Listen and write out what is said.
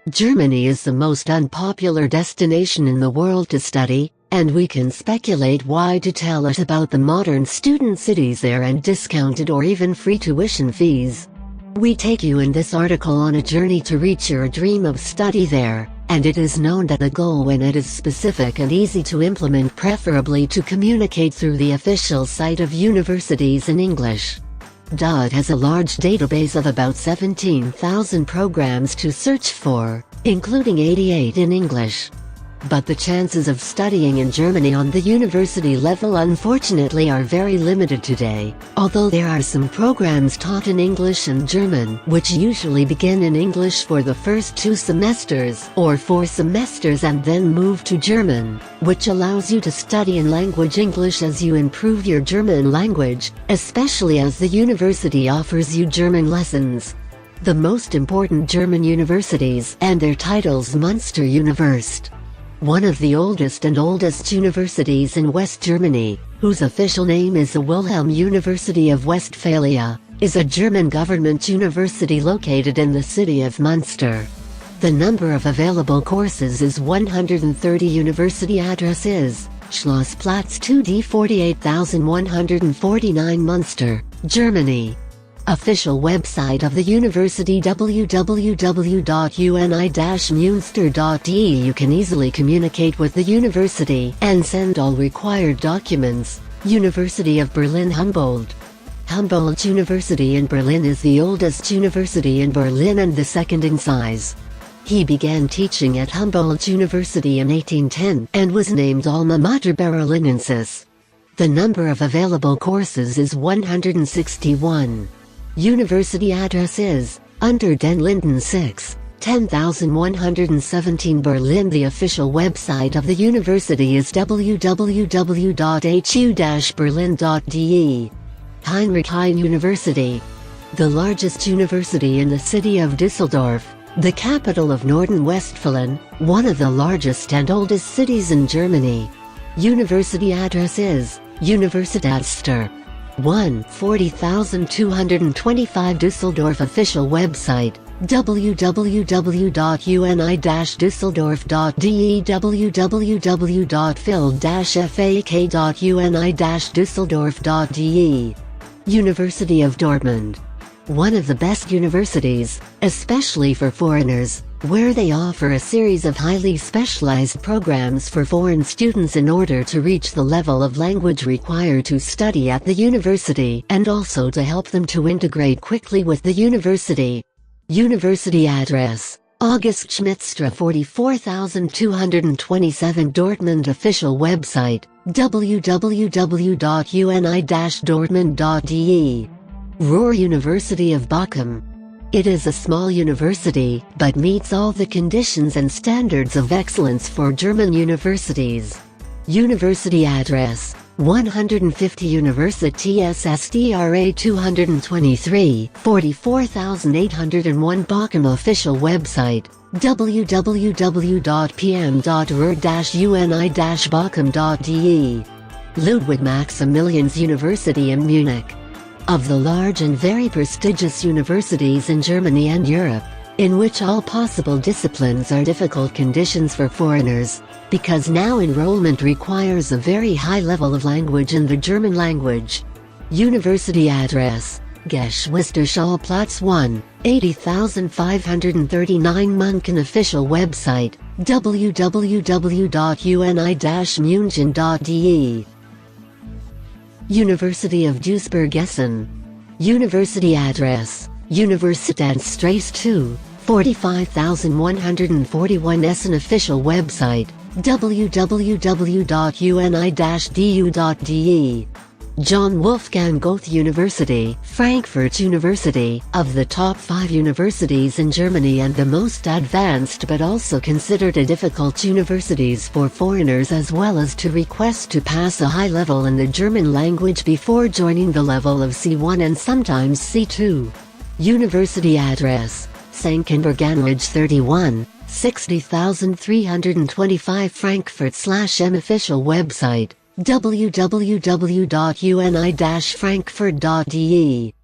Germany is the most unpopular destination in the world to study, and we can speculate why to tell us about the modern student cities there and discounted or even free tuition fees. We take you in this article on a journey to reach your dream of study there, and it is known that the goal when it is specific and easy to implement, preferably to communicate through the official site of universities in English. It has a large database of about 17,000 programs to search for, including 88 in English. But the chances of studying in Germany on the university level unfortunately are very limited today, although there are some programs taught in English and German which usually begin in English for the first 2 semesters or 4 semesters and then move to German, which allows you to study in language English as you improve your German language, especially as the university offers you German lessons. The most important German universities and their titles: Münster Universität, one of the oldest universities in West Germany, whose official name is the Wilhelm University of Westphalia, is a German government university located in the city of Münster. The number of available courses is 130. University address is Schlossplatz 2D 48149 Münster, Germany. Official website of the university: www.uni-münster.de. You can easily communicate with the university and send all required documents. University of Berlin Humboldt. Humboldt University in Berlin is the oldest university in Berlin and the second in size. He began teaching at Humboldt University in 1810 and was named Alma Mater Berlinensis. The number of available courses is 161. University address is Unter den Linden 6, 10117 Berlin. The official website of the university is www.hu-berlin.de. Heinrich Heine University. The largest university in the city of Düsseldorf, the capital of Northern Westphalen, one of the largest and oldest cities in Germany. University address is Universitätsstraße 1, 40225 Düsseldorf. Official website www.uni-düsseldorf.de. www.field-fak.uni-düsseldorf.de. University of Dortmund. One of the best universities, especially for foreigners, where they offer a series of highly specialized programs for foreign students in order to reach the level of language required to study at the university and also to help them to integrate quickly with the university. University address: August Schmidtstra 44227 Dortmund. Official website www.uni-dortmund.de. Ruhr University of Bochum. It is a small university, but meets all the conditions and standards of excellence for German universities. University address: 150 Universitätsstraße 223, 44801 Bochum. Official website www.pm.ruhr-uni-bochum.de. Ludwig Maximilians University in Munich. Of the large and very prestigious universities in Germany and Europe, in which all possible disciplines are difficult conditions for foreigners, because now enrollment requires a very high level of language in the German language. University address: Geschwisterschallplatz 1, 80539 München. Official website www.uni-münchen.de. University of Duisburg-Essen. University address: Universitätsstraße 2, 45141 Essen. Official website www.uni-du.de. John Wolfgang Goethe University, Frankfurt University, of the top 5 universities in Germany and the most advanced but also considered a difficult universities for foreigners, as well as to request to pass a high level in the German language before joining the level of C1 and sometimes C2. University address: Senckenberg-Anwage 31, 60325 Frankfurt/M. Official website www.uni-frankfurt.de.